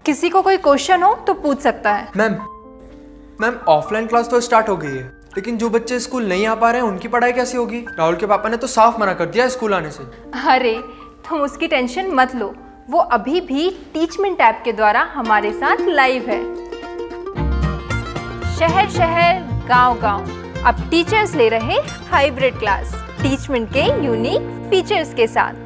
किसी को कोई क्वेश्चन हो तो पूछ सकता है। मैम ऑफलाइन क्लास तो स्टार्ट हो गई है, लेकिन जो बच्चे स्कूल नहीं आ पा रहे हैं उनकी पढ़ाई कैसी होगी? राहुल के पापा ने तो साफ मना कर दिया स्कूल आने से। अरे तुम उसकी टेंशन मत लो, वो अभी भी टीचमेंट ऐप के द्वारा हमारे साथ लाइव है। शहर शहर गांव गांव अब टीचर्स ले रहे हाइब्रिड क्लास टीचमेंट के यूनिक फीचर्स के साथ।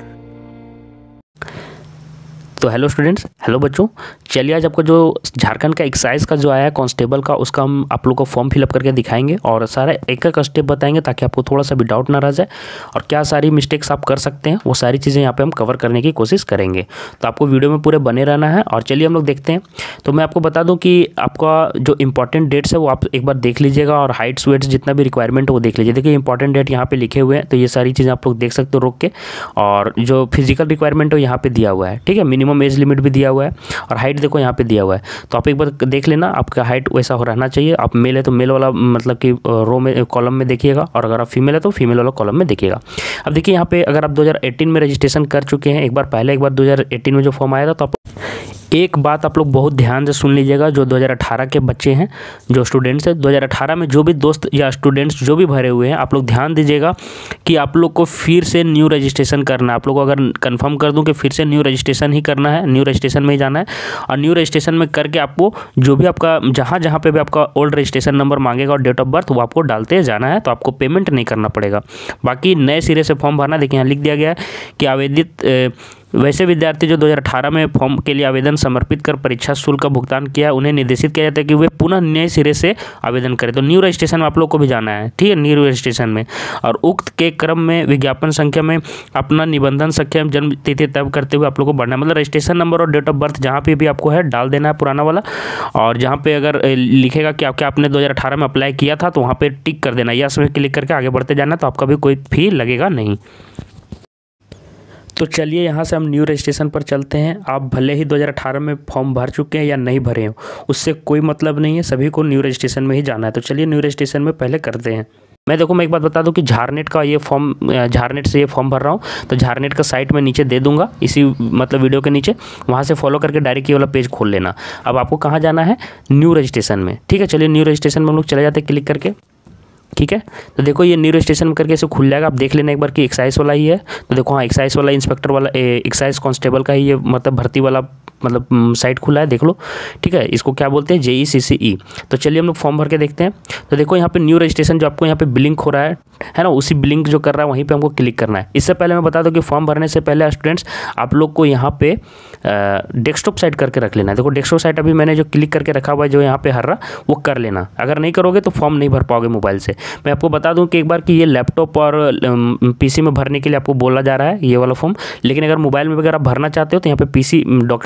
तो हेलो स्टूडेंट्स, हेलो बच्चों, चलिए आज आपको जो झारखंड का एक्साइज का जो आया है कांस्टेबल का, उसका हम आप लोग को फॉर्म फिलअप करके दिखाएंगे और सारा एक एक स्टेप बताएंगे ताकि आपको थोड़ा सा भी डाउट ना रह जाए और क्या सारी मिस्टेक्स आप कर सकते हैं वो सारी चीज़ें यहाँ पे हम कवर करने की कोशिश करेंगे। तो आपको वीडियो में पूरे बने रहना है और चलिए हम लोग देखते हैं। तो मैं आपको बता दूँ कि आपका जो इंपॉर्टेंट डेट्स है वो आप एक बार देख लीजिएगा और हाइट्स वेट्स जितना भी रिक्वायरमेंट है वो देख लीजिए। देखिए इंपॉर्टेंट डेट यहाँ पे लिखे हुए हैं, तो ये सारी चीज़ें आप लोग देख सकते हो रोक के, और जो फिजिकल रिक्वायरमेंट है यहाँ पे दिया हुआ है, ठीक है। मिनिमम एज लिमिट भी दिया हुआ है और हाइट देखो यहाँ पे दिया हुआ है, तो आप एक बार देख लेना आपका हाइट वैसा हो रहना चाहिए। आप मेल है तो मेल वाला मतलब कि रो में कॉलम में देखिएगा, और अगर आप फीमेल है तो फीमेल वाला कॉलम में देखिएगा। अब देखिए यहाँ पे अगर आप 2018 में रजिस्ट्रेशन कर चुके हैं, एक बार 2018 में जो फॉर्म आया था, तो आप एक बात आप लोग बहुत ध्यान से सुन लीजिएगा। जो 2018 के बच्चे हैं, जो स्टूडेंट्स हैं, 2018 में जो भी दोस्त या स्टूडेंट्स जो भी भरे हुए हैं, आप लोग ध्यान दीजिएगा कि आप लोग को फिर से न्यू रजिस्ट्रेशन करना है। आप लोग को अगर कंफर्म कर दूं कि फिर से न्यू रजिस्ट्रेशन ही करना है, न्यू रजिस्ट्रेशन में ही जाना है, और न्यू रजिस्ट्रेशन में करके आपको जो भी आपका जहाँ जहाँ पे भी आपका ओल्ड रजिस्ट्रेशन नंबर मांगेगा और डेट ऑफ बर्थ, वो आपको डालते जाना है। तो आपको पेमेंट नहीं करना पड़ेगा, बाकी नए सिरे से फॉर्म भरना। देखिए यहाँ लिख दिया गया है कि आवेदित वैसे विद्यार्थी जो 2018 में फॉर्म के लिए आवेदन समर्पित कर परीक्षा शुल्क का भुगतान किया, उन्हें निर्देशित किया जाता है कि वे पुनः नए सिरे से आवेदन करें। तो न्यू रजिस्ट्रेशन में आप लोग को भी जाना है, ठीक है, न्यू रजिस्ट्रेशन में। और उक्त के क्रम में विज्ञापन संख्या में अपना निबंधन संख्या में जन्म तिथि तय करते हुए आप लोग को बढ़ना है। मतलब रजिस्ट्रेशन नंबर और डेट ऑफ बर्थ जहाँ पे भी आपको है डाल देना है पुराना वाला, और जहाँ पे अगर लिखेगा कि आपने 2018 में अप्लाई किया था तो वहाँ पे टिक कर देना, यस में क्लिक करके आगे बढ़ते जाना, तो आपका भी कोई फी लगेगा नहीं। तो चलिए यहाँ से हम न्यू रजिस्ट्रेशन पर चलते हैं। आप भले ही 2018 में फॉर्म भर चुके हैं या नहीं भरे हो, उससे कोई मतलब नहीं है, सभी को न्यू रजिस्ट्रेशन में ही जाना है। तो चलिए न्यू रजिस्ट्रेशन में पहले करते हैं। मैं एक बात बता दूं कि झारनेट का ये फॉर्म, झारनेट से ये फॉर्म भर रहा हूँ, तो झारनेट का साइट में नीचे दे दूंगा, इसी मतलब वीडियो के नीचे, वहाँ से फॉलो करके डायरेक्ट ये वाला पेज खोल लेना। अब आपको कहाँ जाना है? न्यू रजिस्ट्रेशन में, ठीक है। चलिए न्यू रजिस्ट्रेशन में हम लोग चले जाते हैं क्लिक करके, ठीक है। तो देखो ये न्यू रजिस्ट्रेशन करके इसे खुल जाएगा। आप देख लेना एक बार कि एक्साइज वाला ही है, तो देखो हाँ एक्साइज वाला, इंस्पेक्टर वाला, एक्साइज कांस्टेबल का ही ये मतलब भर्ती वाला मतलब साइट खुला है, देख लो, ठीक है। इसको क्या बोलते हैं? JECCE। तो चलिए हम लोग फॉर्म भर के देखते हैं। तो देखो यहाँ पे न्यू रजिस्ट्रेशन जो आपको यहाँ पे बिलिंक हो रहा है ना, उसी बिलिंक जो कर रहा है वहीं पे हमको क्लिक करना है। इससे पहले मैं बता दूं कि फॉर्म भरने से पहले स्टूडेंट्स आप लोग को यहाँ पे डेस्कटॉप साइट करके रख लेना है। देखो डेस्कटॉप साइट अभी मैंने जो क्लिक करके रखा हुआ है, जो यहाँ पे हर रहा, वो कर लेना। अगर नहीं करोगे तो फॉर्म नहीं भर पाओगे मोबाइल से। मैं आपको बता दूं कि एक बार कि ये लैपटॉप और PC में भरने के लिए आपको बोला जा रहा है ये वाला फॉर्म, लेकिन अगर मोबाइल में अगर आप भरना चाहते हो तो यहाँ पे PC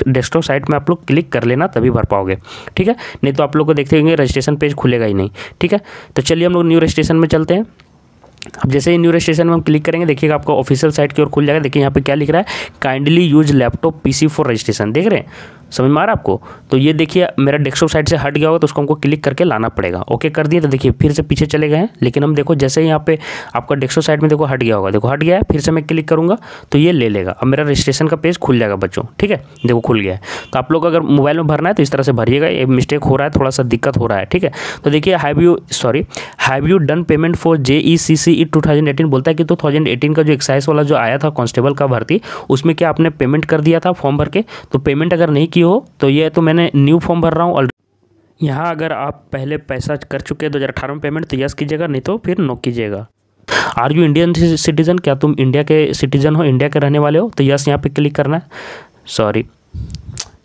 डेस्कटॉप साइट में आप लोग क्लिक कर लेना, तभी भर पाओगे, ठीक है। नहीं तो आप लोग को देखते होंगे रजिस्ट्रेशन पेज खुलेगा ही नहीं, ठीक है। तो चलिए हम लोग न्यू रजिस्ट्रेशन में चलते हैं। अब जैसे ही न्यू रजिस्ट्रेशन में हम क्लिक करेंगे, देखिएगा आपका ऑफिशियल साइट की ओर खुल जाएगा। देखिए यहाँ पे क्या लिख रहा है? Kindly use laptop PC for registration. देख रहे हैं, समझ में आ रहा है आपको? तो ये देखिए मेरा डेस्कटॉप साइट से हट गया होगा, तो उसको हमको क्लिक करके लाना पड़ेगा। ओके कर दिए, तो देखिए फिर से पीछे चले गए हैं, लेकिन हम देखो जैसे ही यहाँ पे आपका डेस्कटॉप साइट में देखो हट गया होगा, देखो हट गया है, फिर से मैं क्लिक करूँगा तो ये ले लेगा। अब मेरा रजिस्ट्रेशन का पेज खुल जाएगा बच्चों, ठीक है, देखो खुल गया है। तो आप लोग अगर मोबाइल में भरना है तो इस तरह से भरिएगा, ये मिस्टेक हो रहा है, थोड़ा सा दिक्कत हो रहा है, ठीक है। तो देखिए have you done payment for JECCE 2018 बोलता है कि 2018 का जो एक्साइज वाला जो आया था कांस्टेबल का भर्ती, उसमें क्या आपने पेमेंट कर दिया था फॉर्म भर के? तो पेमेंट अगर नहीं की हो तो ये तो मैंने न्यू फॉर्म भर रहा हूँ। यहाँ अगर आप पहले पैसा कर चुके हैं 2018 में पेमेंट, तो यस कीजिएगा, नहीं तो फिर नो कीजिएगा। Are you Indian citizen? क्या तुम इंडिया के सिटीजन हो, इंडिया के रहने वाले हो? तो यस यहाँ पे क्लिक करना है, सॉरी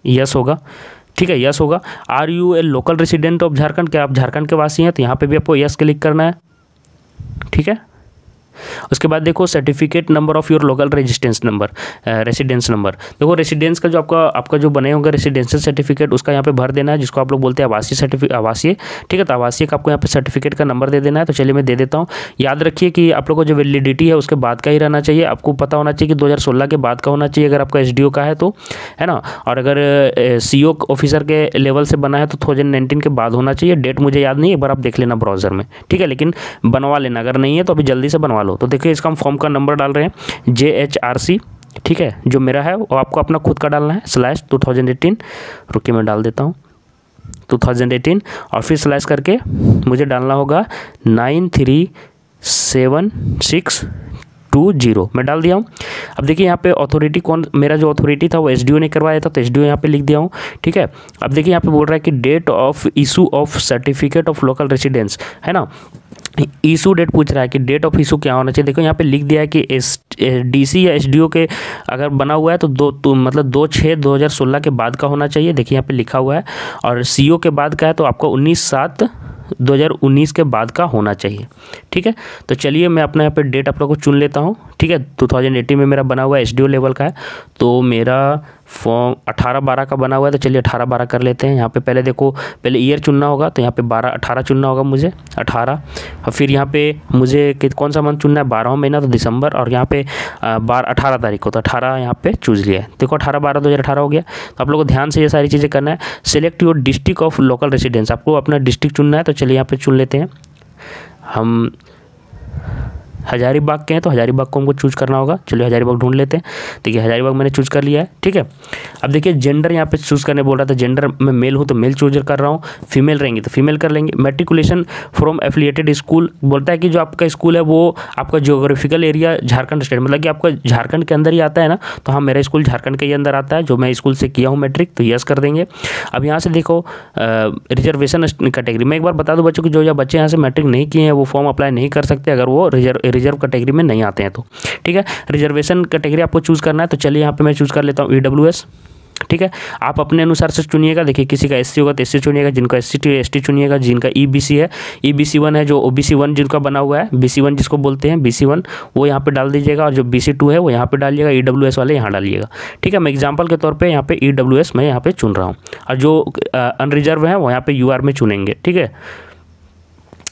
यस होगा, ठीक है, यस होगा। Are you a local resident of Jharkhand? क्या आप झारखंड के वासी हैं? तो यहाँ पे भी आपको यस क्लिक करना है, ठीक है। उसके बाद देखो certificate number of your local residence number, देखो रेसिडेंस का जो आपका जो बने होंगे रेसिडेंशियल सर्टिफिकेट, उसका यहाँ पे भर देना है, जिसको आप लोग बोलते हैं आवासीय, ठीक है। तो आवासीय का आपको यहाँ पे सर्टिफिकेट का नंबर दे देना है। तो चलिए मैं दे देता हूँ। याद रखिए कि आप लोग को जो वैलिडिटी है उसके बाद का ही रहना चाहिए। आपको पता होना चाहिए कि 2016 के बाद का होना चाहिए अगर आपका SDO का है तो, है ना। और अगर CO ऑफिसर के लेवल से बना है तो 2019 के बाद होना चाहिए। डेट मुझे याद नहीं, एक बार आप देख लेना ब्राउजर में, ठीक है, लेकिन बनवा लेना, अगर नहीं है तो अभी जल्दी से बनवा लो। तो देखिए इसका हम फॉर्म का नंबर डाल रहे हैं JHRC ठीक है, जो मेरा है वो आपको अपना खुद का डालना है, /2018, रुकिए मैं डाल देता हूँ 2018, और फिर स्लैश करके मुझे डालना होगा 93762 मैं डाल दिया हूँ। अब देखिए यहाँ पे अथॉरिटी कौन, मेरा जो अथॉरिटी था वो एसडीओ ने करवाया था, तो एसडीओ यहाँ पे लिख दिया हूँ। ठीक है, अब देखिए यहाँ पे बोल रहा है कि date of issue of certificate of local residence, है ना, इशू डेट पूछ रहा है कि डेट ऑफ इशू क्या होना चाहिए। देखो यहाँ पे लिख दिया है कि डीसी या एसडीओ के अगर बना हुआ है तो मतलब 2/6/2016 के बाद का होना चाहिए, देखिए यहाँ पे लिखा हुआ है। और सीओ के बाद का है तो आपका 19/7/2019 के बाद का होना चाहिए। ठीक है, तो चलिए मैं अपना यहाँ पे डेट आप लोगों को चुन लेता हूँ। ठीक है, 2018 में मेरा बना हुआ है, एसडीओ लेवल का है, तो मेरा फॉर्म 18/12 का बना हुआ है, तो चलिए 18/12 कर लेते हैं। यहाँ पे पहले देखो, पहले ईयर चुनना होगा, तो यहाँ पे 18 चुनना होगा मुझे, 18। और फिर यहाँ पे मुझे कौन सा मंथ चुनना है, 12वां महीना तो दिसंबर, और यहाँ पे 18 तारीख को, तो 18 यहाँ पे चूज लिया है। देखो 18/12/2018 हो गया। तो आप लोगों को ध्यान से ये सारी चीज़ें करना है। Select your district of local residence, आपको अपना डिस्ट्रिक्ट चुनना है, तो चलिए यहाँ पे चुन लेते हैं। हम हजारीबाग के हैं तो हजारीबाग को हमको चूज करना होगा, चलिए हजारीबाग ढूंढ लेते हैं। देखिए हजारीबाग मैंने चूज कर लिया है। ठीक है, अब देखिए जेंडर यहाँ पे चूज़ करने बोल रहा था, जेंडर में मेल हूँ तो मेल चूज कर रहा हूँ, फीमेल रहेंगी तो फीमेल कर लेंगे। मैट्रिकुलेशन फ्रॉम एफिलिएटेड स्कूल बोलता है कि जो आपका स्कूल है वो आपका जियोग्राफिकल एरिया झारखंड स्टेट, मतलब कि आपका झारखंड के अंदर ही आता है ना, तो हाँ मेरा स्कूल झारखंड के ही अंदर आता है, जो मैं स्कूल से किया हूँ मैट्रिक, तो यस कर देंगे। अब यहाँ से देखो रिजर्वेशन कैटेगरी, मैं एक बार बता दूँ बच्चों की, जो बच्चे यहाँ से मैट्रिक नहीं किए हैं वो फॉर्म अप्लाई नहीं कर सकते अगर वो रिजर्व कैटेगरी में नहीं आते हैं तो। ठीक है, रिजर्वेशन कैटेगरी आपको चूज़ करना है, तो चलिए यहाँ पे मैं चूज़ कर लेता हूँ ईडब्ल्यूएस। ठीक है, आप अपने अनुसार से चुनिएगा। देखिए किसी का एससी होगा तो एससी चुनिएगा, जिनका एससी एसटी चुनिएगा, जिनका ईबीसी है ईबीसी1 है, जो ओबीसी1 जिनका बना हुआ है बीसी1 जिसको बोलते हैं बीसी1 वो यहाँ पे डाल दीजिएगा, और जो बीसी2 है वो यहाँ पे डालिएगा, ईडब्ल्यूएस वाले यहाँ डालिएगा। ठीक है, मैं एग्जांपल के तौर पे यहाँ पे ईडब्ल्यूएस मैं यहाँ पे चुन रहा हूँ, और जो अनरिजर्व है वो यहाँ पे यूआर में चुनेंगे। ठीक है,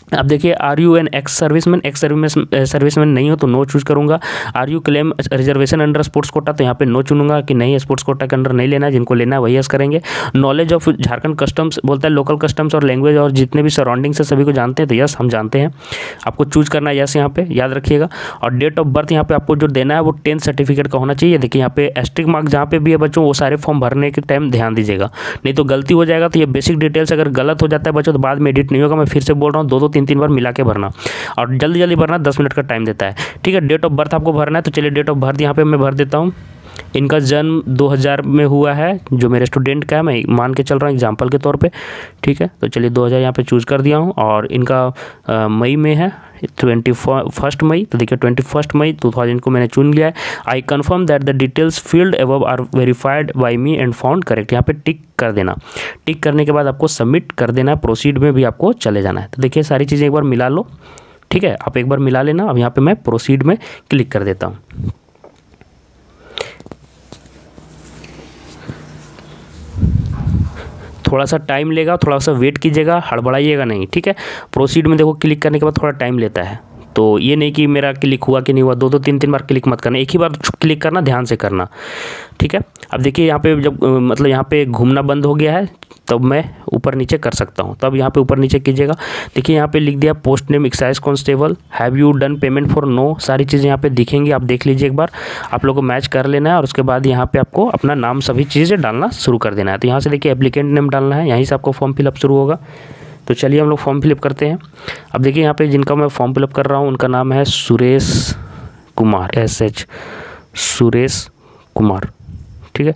अब देखिए are you an ex serviceman, ex serviceman नहीं हो तो नो चूज करूंगा। Are you claim reservation under sports quota, तो यहाँ पे नो चुनूंगा कि नहीं स्पोर्ट्स कोटा के अंडर नहीं लेना है, जिनको लेना है वही यस करेंगे। नॉलेज ऑफ झारखंड कस्टम्स बोलता है, लोकल कस्टम्स और लैंग्वेज और जितने भी सराउंडिंग्स है सभी को जानते हैं, तो यस हम जानते हैं, आपको चूज करना है यस यहाँ पे, याद रखिएगा। और डेट ऑफ बर्थ यहाँ पे आपको जो देना है वो 10th सर्टिफिकेट का होना चाहिए। देखिए यहाँ पे एस्ट्रिक मार्क जहाँ पे भी है बच्चों, वो सारे फॉर्म भरने के टाइम ध्यान दीजिएगा, नहीं तो गलती हो जाएगा। तो ये बेसिक डिटेल्स अगर गलत हो जाता है बच्चों तो बाद में एडिट नहीं होगा। मैं फिर से बोल रहा हूँ, 2-2 3-3 बार मिला के भरना, और जल्दी जल्दी भरना, 10 मिनट का टाइम देता है। ठीक है, डेट ऑफ बर्थ आपको भरना है, तो चलिए डेट ऑफ बर्थ यहाँ पे मैं भर देता हूँ। इनका जन्म 2000 में हुआ है, जो मेरे स्टूडेंट का है, मैं मान के चल रहा हूँ एग्जाम्पल के तौर पे। ठीक है, तो चलिए 2000 यहाँ पे चूज़ कर दिया हूँ, और इनका मई में है 21 मई, तो देखिए 21 मई 2000 को मैंने चुन लिया है। I confirm that the details field above are verified by me and found correct, यहाँ पे टिक कर देना। टिक करने के बाद आपको सबमिट कर देना है, प्रोसीड में भी आपको चले जाना है। तो देखिए सारी चीज़ें एक बार मिला लो। ठीक है, आप एक बार मिला लेना। अब यहाँ पे मैं प्रोसीड में क्लिक कर देता हूँ। थोड़ा सा टाइम लेगा, थोड़ा सा वेट कीजिएगा, हड़बड़ाइएगा नहीं। ठीक है, प्रोसीड में देखो क्लिक करने के बाद थोड़ा टाइम लेता है, तो ये नहीं कि मेरा क्लिक हुआ कि नहीं हुआ, 2-2 3-3 बार क्लिक मत करना, एक ही बार क्लिक करना, ध्यान से करना। ठीक है, अब देखिए यहाँ पे जब मतलब यहाँ पे घूमना बंद हो गया है तब मैं ऊपर नीचे कर सकता हूँ, तब यहाँ पे ऊपर नीचे कीजिएगा। देखिए यहाँ पे लिख दिया post name excise constable, have you done payment for no, सारी चीज़ें यहाँ पे दिखेंगी, आप देख लीजिए एक बार, आप लोगों को मैच कर लेना है, और उसके बाद यहाँ पे आपको अपना नाम सभी चीज़ें डालना शुरू कर देना है। तो यहाँ से देखिए एप्लीकेंट नेम डालना है, यहीं से आपको फॉर्म फिलअप शुरू होगा। तो चलिए हम लोग फॉर्म फिलअप करते हैं। अब देखिए यहाँ पे जिनका मैं फॉर्म फिलअप कर रहा हूँ उनका नाम है सुरेश कुमार, SH सुरेश कुमार। ठीक है,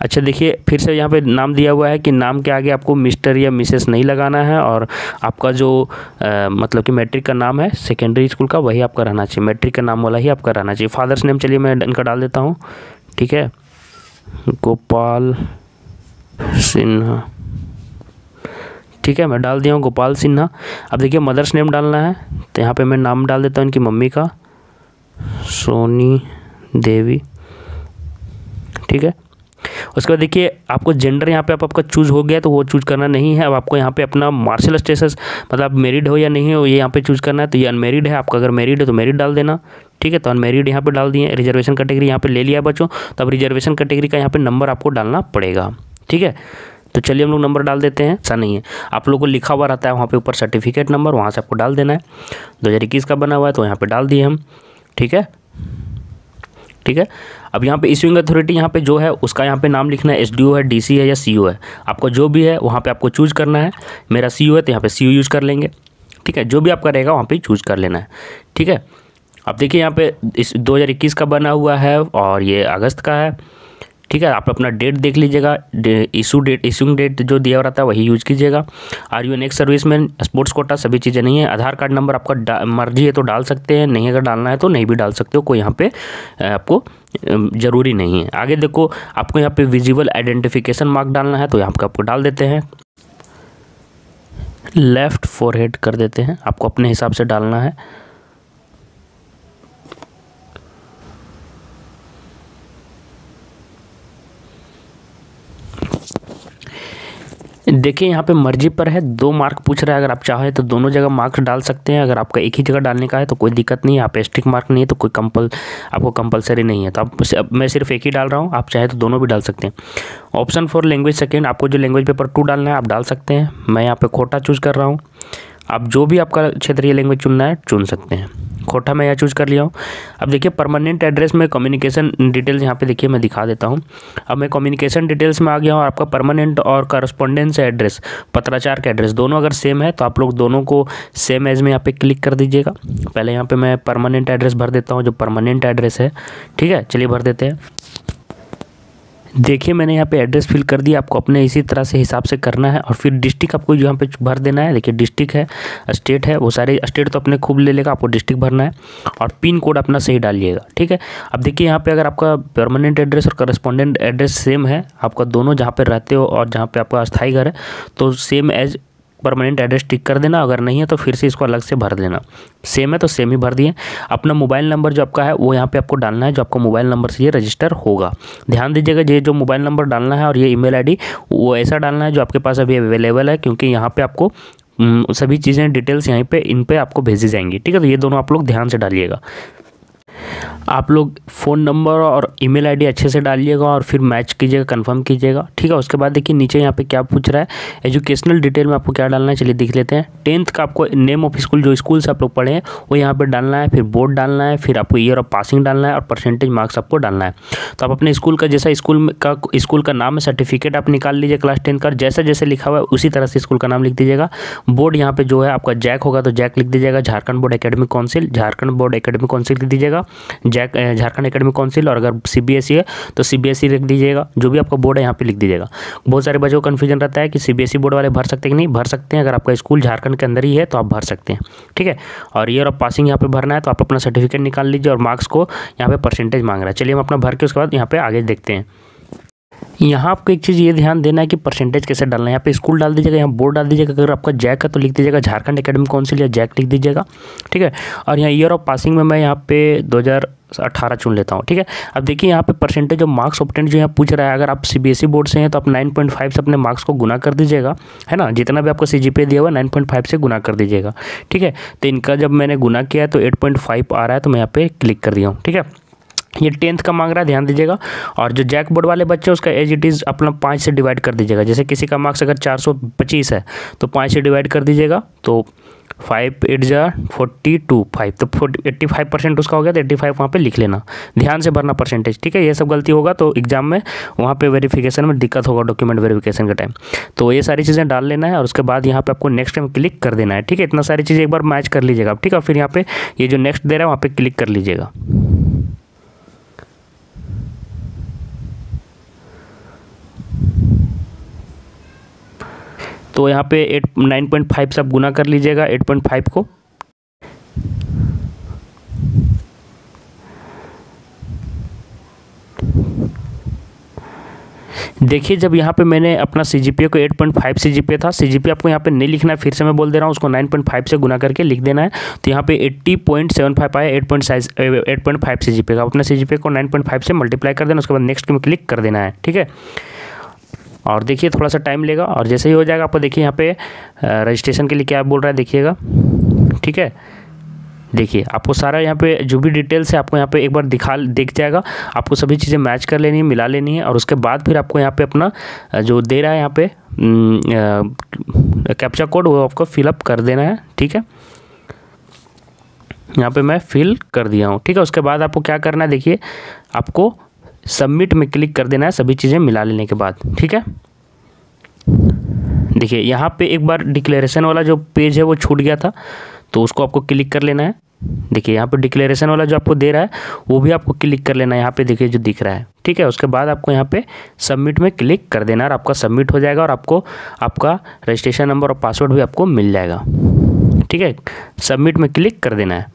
अच्छा देखिए फिर से यहाँ पे नाम दिया हुआ है कि नाम के आगे आपको मिस्टर या मिसेस नहीं लगाना है, और आपका जो मतलब कि मैट्रिक का नाम है सेकेंडरी स्कूल का वही आपका रहना चाहिए, मैट्रिक का नाम वाला ही आपका रहना चाहिए। फादर्स नेम चलिए मैं इनका डाल देता हूँ। ठीक है, गोपाल सिन्हा। ठीक है, मैं डाल दिया हूँ गोपाल सिन्हा। अब देखिए मदर्स नेम डालना है, तो यहाँ पे मैं नाम डाल देता हूँ इनकी मम्मी का, सोनी देवी। ठीक है, उसके बाद देखिए आपको जेंडर यहाँ पे आपका चूज़ हो गया, तो वो चूज़ करना नहीं है। अब आपको यहाँ पे अपना मार्शल स्टेटस मतलब मैरिड हो या नहीं हो ये यहाँ पे चूज़ करना है। तो ये अनमेरिड है आपका, अगर मैरिड है तो मैरिड डाल देना। ठीक है, तो अनमेरिड यहाँ पे डाल दिए। रिजर्वेशन कैटेगरी यहाँ पे ले लिया बच्चों, तो अब रिजर्वेशन कैटेगरी का यहाँ पे नंबर आपको डालना पड़ेगा। ठीक है, तो चलिए हम लोग नंबर डाल देते हैं। ऐसा नहीं है, आप लोगों को लिखा हुआ रहता है वहाँ पे ऊपर सर्टिफिकेट नंबर, वहाँ से आपको डाल देना है। 2021 का बना हुआ है तो यहाँ पे डाल दिए हम। ठीक है, ठीक है। अब यहाँ पे इशूइंग अथॉरिटी यहाँ पे जो है उसका यहाँ पे नाम लिखना है, एसडीओ है, डीसी है या सीओ है, आपको जो भी है वहाँ पे आपको चूज करना है। मेरा सीओ है तो यहाँ पे सीओ यूज़ कर लेंगे, ठीक है। जो भी आपका रहेगा वहाँ पे चूज कर लेना है, ठीक है। अब देखिए यहाँ पे इस 2021 का बना हुआ है और ये अगस्त का है, ठीक है। आप अपना डेट देख लीजिएगा, इशूइंग डेट जो दिया रहता है वही यूज़ कीजिएगा। Are you next serviceman, sports quota, सभी चीज़ें नहीं है। आधार कार्ड नंबर आपका मर्जी है तो डाल सकते हैं, नहीं अगर डालना है तो नहीं भी डाल सकते हो, कोई यहाँ पे आपको ज़रूरी नहीं है। आगे देखो आपको यहाँ पे विजिबल आइडेंटिफिकेशन मार्क डालना है तो यहाँ पे आपको डाल देते हैं, लेफ़्ट फोरहेड कर देते हैं, आपको अपने हिसाब से डालना है। देखिए यहाँ पे मर्जी पर है, 2 मार्क पूछ रहा है, अगर आप चाहें तो दोनों जगह मार्क्स डाल सकते हैं। अगर आपका एक ही जगह डालने का है तो कोई दिक्कत नहीं है, आप स्टिक मार्क नहीं है तो कोई आपको कंपलसरी नहीं है, तो आप मैं सिर्फ एक ही डाल रहा हूँ, आप चाहे तो दोनों भी डाल सकते हैं। ऑप्शन फॉर लैंग्वेज सेकेंड, आपको जो लैंग्वेज पेपर 2 डालना है आप डाल सकते हैं। मैं यहाँ पे खोटा चूज़ कर रहा हूँ, आप जो भी आपका क्षेत्रीय लैंग्वेज चुनना है चुन सकते हैं। खोटा मैं यहाँ चूज़ कर लिया हूँ। अब देखिए परमानेंट एड्रेस में कम्युनिकेशन डिटेल्स यहाँ पे देखिए मैं दिखा देता हूँ। अब मैं कम्युनिकेशन डिटेल्स में आ गया हूँ और आपका परमानेंट और करस्पॉन्डेंस एड्रेस, पत्राचार का एड्रेस दोनों अगर सेम है तो आप लोग दोनों को सेम एज में यहाँ पे क्लिक कर दीजिएगा। पहले यहाँ पे मैं परमानेंट एड्रेस भर देता हूँ, जो परमानेंट एड्रेस है, ठीक है। चलिए भर देते हैं। देखिए मैंने यहाँ पे एड्रेस फिल कर दिया, आपको अपने इसी तरह से हिसाब से करना है। और फिर डिस्ट्रिक्ट आपको यहाँ पे भर देना है। देखिए डिस्ट्रिक्ट है, स्टेट है, वो सारे स्टेट तो अपने खूब ले लेगा, आपको डिस्ट्रिक्ट भरना है और पिन कोड अपना सही डालिएगा, ठीक है। अब देखिए यहाँ पे अगर आपका परमानेंट एड्रेस और करस्पॉन्डेंट एड्रेस सेम है, आपका दोनों जहाँ पे रहते हो और जहाँ पे आपका अस्थायी घर है, तो सेम एज परमानेंट एड्रेस टिक कर देना। अगर नहीं है तो फिर से इसको अलग से भर देना। सेम है तो सेम ही भर दिए। अपना मोबाइल नंबर जो आपका है वो यहाँ पे आपको डालना है, जो आपको मोबाइल नंबर से ये रजिस्टर होगा। ध्यान दीजिएगा ये जो मोबाइल नंबर डालना है और ये ईमेल आईडी वो ऐसा डालना है जो आपके पास अभी अवेलेबल है, क्योंकि यहाँ पे आपको सभी चीज़ें डिटेल्स यहाँ पे इन पे आपको भेजी जाएंगी, ठीक है। तो ये दोनों आप लोग ध्यान से डालिएगा। आप लोग फ़ोन नंबर और ईमेल आईडी अच्छे से डालिएगा और फिर मैच कीजिएगा, कंफर्म कीजिएगा, ठीक है। उसके बाद देखिए नीचे यहाँ पे क्या पूछ रहा है, एजुकेशनल डिटेल में आपको क्या डालना है, चलिए देख लेते हैं। 10th का आपको नेम ऑफ स्कूल, जो स्कूल से आप लोग पढ़े हैं वो यहाँ पे डालना है, फिर बोर्ड डालना है, फिर आपको ईयर ऑफ पासिंग डालना है और परसेंटेज मार्क्स आपको डालना है। तो आप अपने स्कूल का जैसा स्कूल का नाम है, सर्टिफिकेट आप निकाल लीजिए क्लास 10 का, जैसा जैसे लिखा हुआ है उसी तरह से स्कूल का नाम लिख दीजिएगा। बोर्ड यहाँ पे जो है आपका जैक होगा तो जैक लिख दीजिएगा, झारखंड बोर्ड एकेडमिक काउंसिल लिख दीजिएगा, झारखंड एकेडमिक काउंसिल। और अगर सीबीएसई है तो सीबीएसई लिख दीजिएगा, जो भी आपका बोर्ड है यहाँ पे लिख दीजिएगा। बहुत सारे बच्चों को कन्फ्यूजन रहता है कि सीबीएसई बोर्ड वाले भर सकते हैं कि नहीं, भर सकते हैं। अगर आपका स्कूल झारखंड के अंदर ही है तो आप भर सकते हैं, ठीक है। और ईयर ऑफ पासिंग यहाँ पे भरना है, तो आप अपना सर्टिफिकेट निकाल लीजिए और मार्क्स को यहाँ पे परसेंटेज मांग रहा है। चलिए हम अपना भर के उसके बाद यहाँ पे आगे देखते हैं। यहाँ आपको एक चीज़ ये ध्यान देना है कि परसेंटेज कैसे डालना है। यहाँ पे स्कूल डाल दीजिएगा, यहाँ बोर्ड डाल दीजिएगा। अगर आपका जैक है तो लिख दीजिएगा झारखंड एकेडमिक काउंसिल या जैक लिख दीजिएगा, ठीक है। और यहाँ ईयर ऑफ पासिंग में मैं यहाँ पे 2018 चुन लेता हूँ, ठीक है। अब देखिए यहाँ पे परसेंटेज ऑफ मार्क्स ऑब्टेन्ड जो यहाँ पूछ रहा है, अगर आप सीबीएसई बोर्ड से हैं तो आप 9.5 से अपने मार्क्स को गुना कर दीजिएगा, है ना। जितना भी आपको सीजीपीए दिया हुआ 9.5 से गुना कर दीजिएगा, ठीक है। तो इनका जब मैंने गुना किया तो 8.5 आ रहा है, तो मैं यहाँ पे क्लिक कर दिया हूँ, ठीक है। ये 10th का मांग रहा है, ध्यान दीजिएगा। और जो जैक बोर्ड वाले बच्चे उसका एज इट इज़ अपना 5 से डिवाइड कर दीजिएगा। जैसे किसी का मार्क्स अगर 425 है तो 5 से डिवाइड कर दीजिएगा, तो 5 8 जा 42 5, तो 85% उसका हो गया, तो 85 वहाँ पे लिख लेना। ध्यान से भरना परसेंटेज, ठीक है। ये सब गलती होगा तो एग्जाम में वहाँ पे वेरिफिकेशन में दिक्कत होगा, डॉक्यूमेंट वेरिफिकेशन के टाइम। तो ये सारी चीज़ें डाल लेना है और उसके बाद यहाँ पे आपको नेक्स्ट टाइम क्लिक कर देना है, ठीक है। इतना सारी चीज़ें एक बार मैच कर लीजिएगा, ठीक है। और फिर यहाँ पे ये जो नेक्स्ट दे रहा है वहाँ पे क्लिक कर लीजिएगा। तो यहाँ पे 9.5 से आप गुना कर लीजिएगा 8.5 को। देखिए जब यहाँ पे मैंने अपना सीजीपीए को 8.5 सीजीपीए था, सीजीपीए आपको यहाँ पे नहीं लिखना है, फिर से मैं बोल दे रहा हूँ, उसको 9.5 से गुना करके लिख देना है। तो यहाँ पे 80.75 आया, 8.5 सीजीपीए का। अपने सीजीपीए को 9.5 से मल्टीप्लाई कर देना, उसके बाद नेक्स्ट में क्लिक कर देना है, ठीक है। और देखिए थोड़ा सा टाइम लेगा और जैसे ही हो जाएगा आपको देखिए यहाँ पे रजिस्ट्रेशन के लिए क्या बोल रहा है, देखिएगा, ठीक है। देखिए आपको सारा यहाँ पे जो भी डिटेल्स है आपको यहाँ पे एक बार दिख जाएगा। आपको सभी चीज़ें मैच कर लेनी है, मिला लेनी है और उसके बाद फिर आपको यहाँ पे अपना जो दे रहा है यहाँ पे कैप्चा कोड वो आपको फिलअप कर देना है, ठीक है। यहाँ पे मैं फिल कर दिया हूँ, ठीक है। उसके बाद आपको क्या करना है, देखिए आपको सबमिट में क्लिक कर देना है सभी चीज़ें मिला लेने के बाद। ठीक है, देखिए यहाँ पे एक बार डिक्लेरेशन वाला जो पेज है वो छूट गया था, तो उसको आपको क्लिक कर लेना है। देखिए यहाँ पे डिक्लेरेशन वाला जो आपको दे रहा है वो भी आपको क्लिक कर लेना है, यहाँ पे देखिए जो दिख रहा है। ठीक है, उसके बाद आपको यहाँ पे सबमिट में क्लिक कर देना है और आपका सबमिट हो जाएगा और आपको आपका रजिस्ट्रेशन नंबर और पासवर्ड भी आपको मिल जाएगा। ठीक है, सबमिट में क्लिक कर देना है।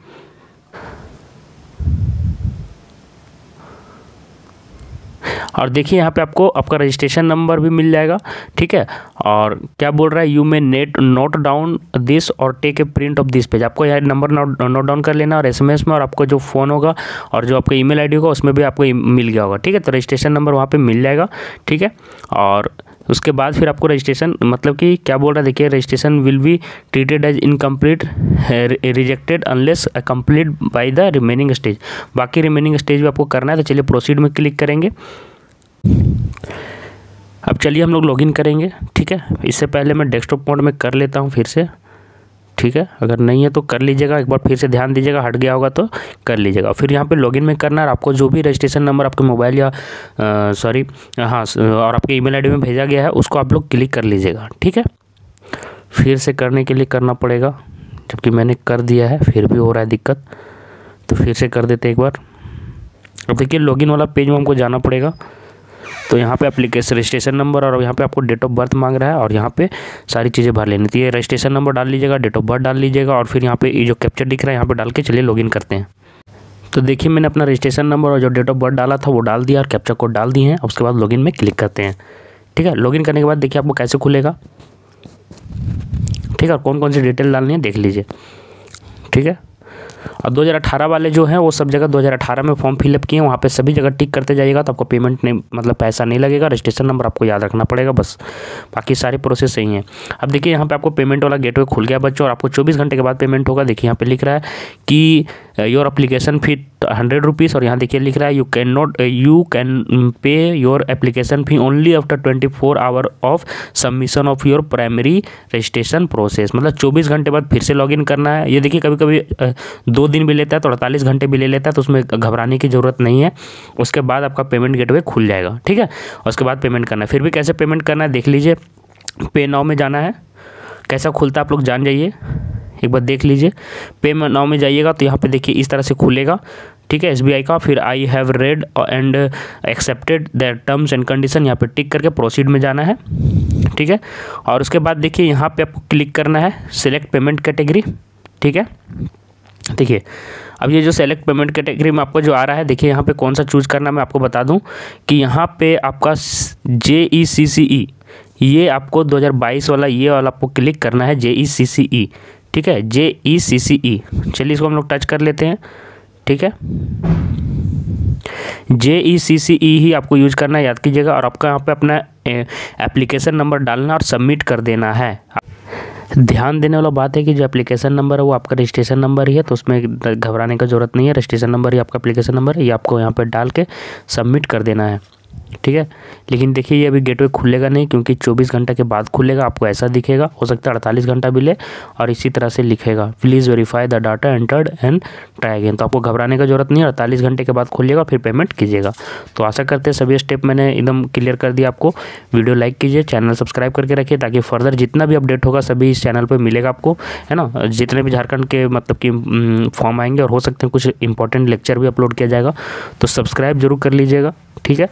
और देखिए यहाँ पे आपको आपका रजिस्ट्रेशन नंबर भी मिल जाएगा। ठीक है, और क्या बोल रहा है, you may note down this और take a print of this page. आपको यहाँ नंबर नोट डाउन कर लेना और एसएमएस में, और आपको जो फ़ोन होगा और जो आपका ईमेल आईडी होगा उसमें भी आपको मिल गया होगा। ठीक है, तो रजिस्ट्रेशन नंबर वहाँ पे मिल जाएगा। ठीक है, और उसके बाद फिर आपको रजिस्ट्रेशन मतलब कि क्या बोल रहा है, देखिए registration will be treated as incomplete rejected unless complete by the remaining stage. बाकी रिमेनिंग स्टेज भी आपको करना है, तो चलिए प्रोसीड में क्लिक करेंगे। अब चलिए हम लोग लॉगिन करेंगे। ठीक है, इससे पहले मैं डेस्कटॉप मोड में कर लेता हूँ फिर से। ठीक है, अगर नहीं है तो कर लीजिएगा, एक बार फिर से ध्यान दीजिएगा, हट गया होगा तो कर लीजिएगा। फिर यहाँ पे लॉगिन में करना है, आपको जो भी रजिस्ट्रेशन नंबर आपके मोबाइल या और आपके ईमेल आईडी में भेजा गया है उसको आप लोग क्लिक कर लीजिएगा। ठीक है, फिर से करने के लिए करना पड़ेगा, जबकि मैंने कर दिया है फिर भी हो रहा है दिक्कत, तो फिर से कर देते एक बार। अब देखिए लॉगिन वाला पेज में हमको जाना पड़ेगा, तो यहाँ पे एप्लीकेशन रजिस्ट्रेशन नंबर और यहाँ पे आपको डेट ऑफ बर्थ मांग रहा है और यहाँ पे सारी चीज़ें भर लेनी थी। रजिस्ट्रेशन नंबर डाल लीजिएगा, डेट ऑफ बर्थ डाल लीजिएगा और फिर यहाँ पे ये जो कैप्चर दिख रहा है यहाँ पे डाल के चलिए लॉगिन करते हैं। तो देखिए मैंने अपना रजिस्ट्रेशन नंबर और जो डेट ऑफ बर्थ डाला था वो डाल दिया और कैप्चर कोड डाल दिए हैं। उसके बाद लॉगिन में क्लिक करते हैं। ठीक है, लॉगिन करने के बाद देखिए आपको कैसे खुलेगा। ठीक है, और कौन कौन सी डिटेल डालनी है देख लीजिए। ठीक है, और 2018 वाले जो हैं वो सब जगह 2018 में फॉर्म फिलअप किए, वहाँ पे सभी जगह टिक करते जाइएगा तो आपको पेमेंट नहीं मतलब पैसा नहीं लगेगा। रजिस्ट्रेशन नंबर आपको याद रखना पड़ेगा बस, बाकी सारी प्रोसेस सही है। अब देखिए यहाँ पे आपको पेमेंट वाला गेटवे खुल गया बच्चों, और आपको 24 घंटे के बाद पेमेंट होगा। देखिए यहाँ पे लिख रहा है कि योर एप्लीकेशन फी 100 रुपीज़, और यहाँ देखिए लिख रहा है you can pay your application fee only after 24 hour of submission of your primary registration process. मतलब 24 घंटे बाद फिर से लॉगिन करना है। ये देखिए कभी कभी 2 दिन भी लेता है तो 48 घंटे भी ले लेता है, तो उसमें घबराने की ज़रूरत नहीं है। उसके बाद आपका पेमेंट गेटवे खुल जाएगा। ठीक है, उसके बाद पेमेंट करना है। फिर भी कैसे पेमेंट करना है देख लीजिए। पे नाउ में जाना है, कैसा खुलता है आप लोग जान जाइए, एक बार देख लीजिए। पे नाउ में जाइएगा तो यहाँ पे देखिए इस तरह से खुलेगा। ठीक है, SBI का। फिर I have read and accepted the terms and condition, यहाँ पे टिक करके प्रोसीड में जाना है। ठीक है, और उसके बाद देखिए यहाँ पे आपको क्लिक करना है सिलेक्ट पेमेंट कैटेगरी। ठीक है, देखिए अब ये जो सेलेक्ट पेमेंट कैटेगरी में आपको जो आ रहा है, देखिए यहाँ पे कौन सा चूज़ करना है मैं आपको बता दूं कि यहाँ पे आपका JECCE, ये आपको 2022 वाला ये वाला आपको क्लिक करना है JECCE। ठीक है, JECCE, चलिए इसको हम लोग टच कर लेते हैं। ठीक है, JECCE ही आपको यूज करना है, याद कीजिएगा। और आपका यहाँ पे अपना एप्लीकेशन नंबर डालना और सबमिट कर देना है। ध्यान देने वाला बात है कि जो एप्लीकेशन नंबर है वो आपका रजिस्ट्रेशन नंबर ही है, तो उसमें घबराने का ज़रूरत नहीं है। रजिस्ट्रेशन नंबर ही आपका एप्लीकेशन नंबर है, ये आपको यहाँ पे डाल के सबमिट कर देना है। ठीक है, लेकिन देखिए ये अभी गेटवे खुलेगा नहीं, क्योंकि 24 घंटे के बाद खुलेगा। आपको ऐसा दिखेगा, हो सकता है 48 घंटा भी ले, और इसी तरह से लिखेगा please verify the data entered and try again. तो आपको घबराने का जरूरत नहीं है, 48 घंटे के बाद खुलेगा, फिर पेमेंट कीजिएगा। तो आशा करते हैं सभी स्टेप मैंने एकदम क्लियर कर दिया आपको। वीडियो लाइक कीजिए, चैनल सब्सक्राइब करके रखिए, ताकि फर्दर जितना भी अपडेट होगा सभी इस चैनल पर मिलेगा आपको, है ना। जितने भी झारखंड के मतलब कि फॉर्म आएंगे, और हो सकते हैं कुछ इंपॉर्टेंट लेक्चर भी अपलोड किया जाएगा, तो सब्सक्राइब जरूर कर लीजिएगा। ठीक है,